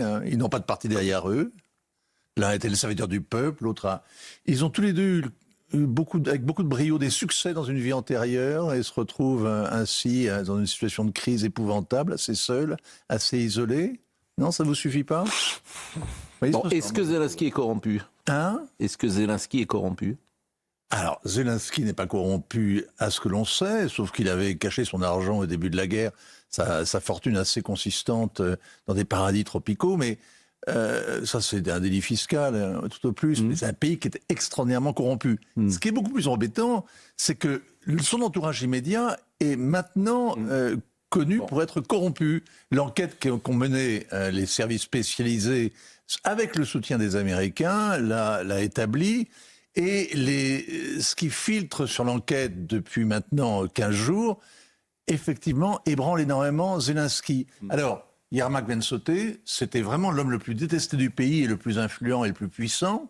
hein. Ils n'ont pas de parti derrière eux. L'un était le serviteur du peuple, l'autre a... Ils ont tous les deux eu avec beaucoup de brio des succès dans une vie antérieure et se retrouvent ainsi dans une situation de crise épouvantable, assez seuls, assez isolés. Non, ça ne vous suffit pas? Oui, Bon, est-ce que Zelensky est corrompu? Hein? Est-ce que Zelensky est corrompu? Alors, Zelensky n'est pas corrompu à ce que l'on sait, sauf qu'il avait caché son argent au début de la guerre, sa fortune assez consistante dans des paradis tropicaux, mais ça c'est un délit fiscal, tout au plus, mais c'est un pays qui est extraordinairement corrompu. Ce qui est beaucoup plus embêtant, c'est que son entourage immédiat est maintenant connu pour être corrompu. L'enquête qu'ont menée les services spécialisés avec le soutien des Américains l'a établi. Et ce qui filtre sur l'enquête depuis maintenant 15 jours, effectivement, ébranle énormément Zelensky. Alors, Yermak Ben Sauté, c'était vraiment l'homme le plus détesté du pays et le plus influent et le plus puissant.